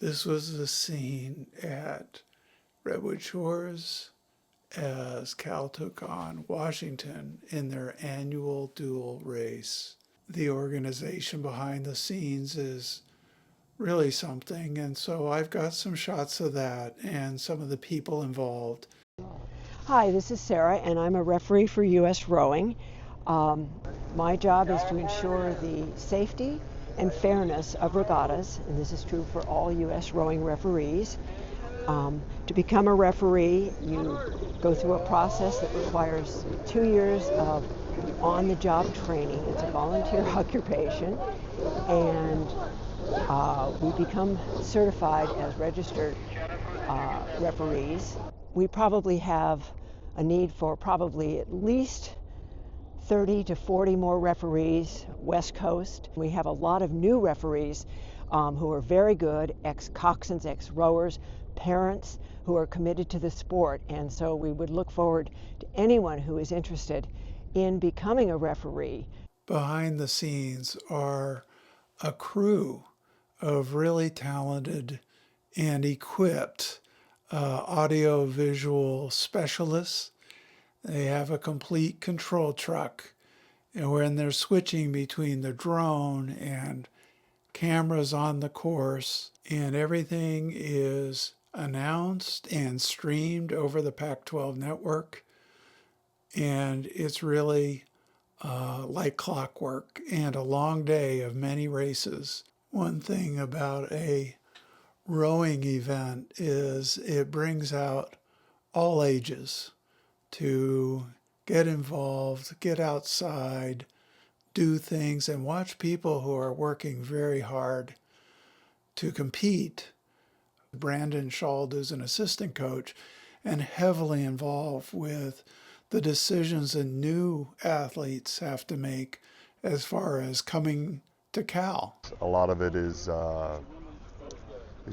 This was the scene at Redwood Shores as Cal took on Washington in their annual dual race. The organization behind the scenes is really something, and so I've got some shots of that and some of the people involved. Hi, this is Sarah, and I'm a referee for U.S. Rowing. Um, my job is to ensure the safety and fairness of regattas, and this is true for all U.S. rowing referees. To become a referee, you go through a process that requires 2 years of on-the-job training. It's a volunteer occupation, and we become certified as registered referees. We probably have a need for probably at least 30 to 40 more referees West Coast. We have a lot of new referees who are very good, ex-coxswains, ex-rowers, parents who are committed to the sport, and so we would look forward to anyone who is interested in becoming a referee. Behind the scenes are a crew of really talented and equipped audio-visual specialists. They have a complete control truck, and when they're switching between the drone and cameras on the course, and everything is announced and streamed over the Pac-12 network, and it's really like clockwork and a long day of many races. One thing about a rowing event is it brings out all ages to get involved, get outside, do things, and watch people who are working very hard to compete. Brandon Schald is an assistant coach and heavily involved with the decisions that new athletes have to make as far as coming to Cal. A lot of it is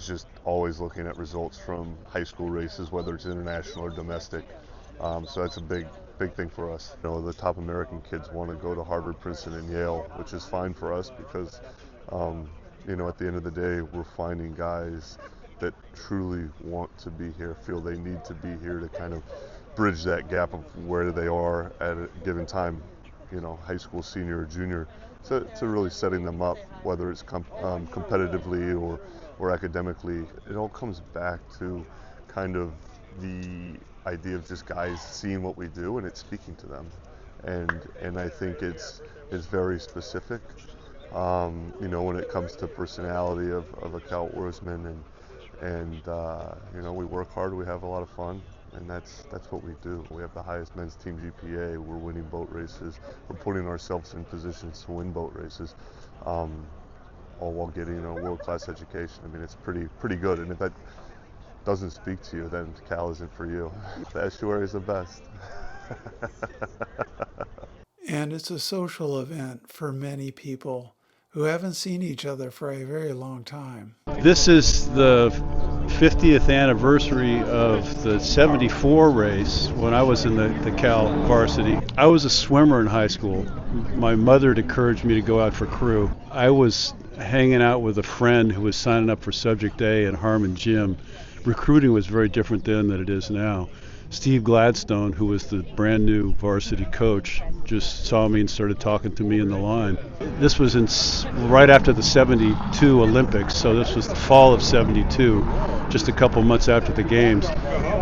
just always looking at results from high school races, whether it's international or domestic. So that's a big thing for us. You know, the top American kids want to go to Harvard, Princeton, and Yale, which is fine for us because, you know, at the end of the day, we're finding guys that truly want to be here, feel they need to be here to kind of bridge that gap of where they are at a given time, you know, high school, senior, or junior, to really setting them up, whether it's competitively or academically. It all comes back to kind of the idea of just guys seeing what we do and it's speaking to them, and I think it's very specific. You know, when it comes to personality of a Cal Oarsman, and you know, we work hard, we have a lot of fun, and that's what we do. We have the highest men's team GPA. We're winning boat races. We're putting ourselves in positions to win boat races, all while getting a world-class education. I mean, it's pretty good. And if that doesn't speak to you, then Cal isn't for you. The estuary is the best. And it's a social event for many people who haven't seen each other for a very long time. This is the 50th anniversary of the 74 race when I was in the Cal varsity. I was a swimmer in high school. My mother had encouraged me to go out for crew. I was hanging out with a friend who was signing up for Subject A at Harmon Gym. Recruiting was very different then than it is now. Steve Gladstone, who was the brand new varsity coach, just saw me and started talking to me in the line. This was right after the 72 Olympics, so this was the fall of 72, just a couple months after the games.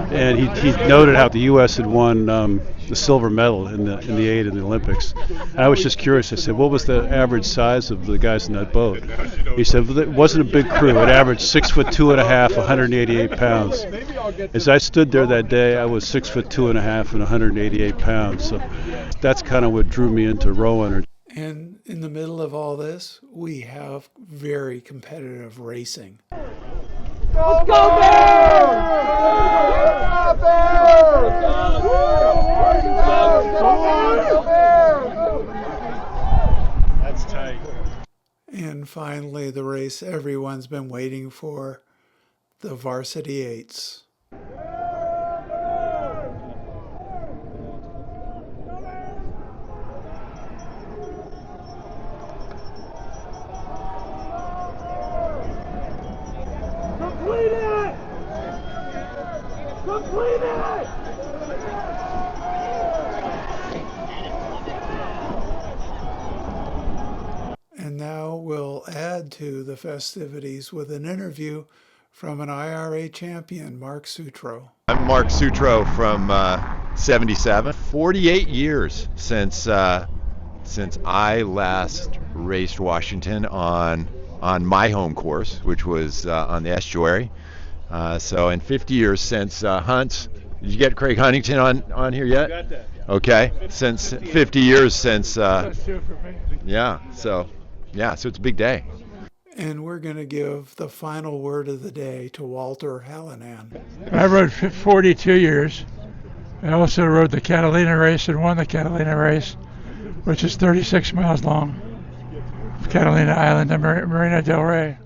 And he noted how the U.S. had won the silver medal in the 8 in the Olympics. And I was just curious. I said, what was the average size of the guys in that boat? He said, well, it wasn't a big crew. It averaged 6'2.5", 188 pounds. As I stood there that day, I was 6'2.5" and 188 pounds. So that's kind of what drew me into rowing. And in the middle of all this, we have very competitive racing. Let's go Bears! That's tight. And finally, the race everyone's been waiting for, the Varsity Eights. Complete it! Complete it! And now we'll add to the festivities with an interview from an IRA champion, Mark Sutro. I'm Mark Sutro from 77. 48 years since I last raced Washington on my home course, which was on the estuary. And 50 years since Hunts. Did you get Craig Huntington on here yet? Got that. Okay, since 50 years since. That's true for me. So it's a big day. And we're going to give the final word of the day to Walter Hallinan. I rode 42 years. I also rode the Catalina race and won the Catalina race, which is 36 miles long. Catalina Island to Marina del Rey.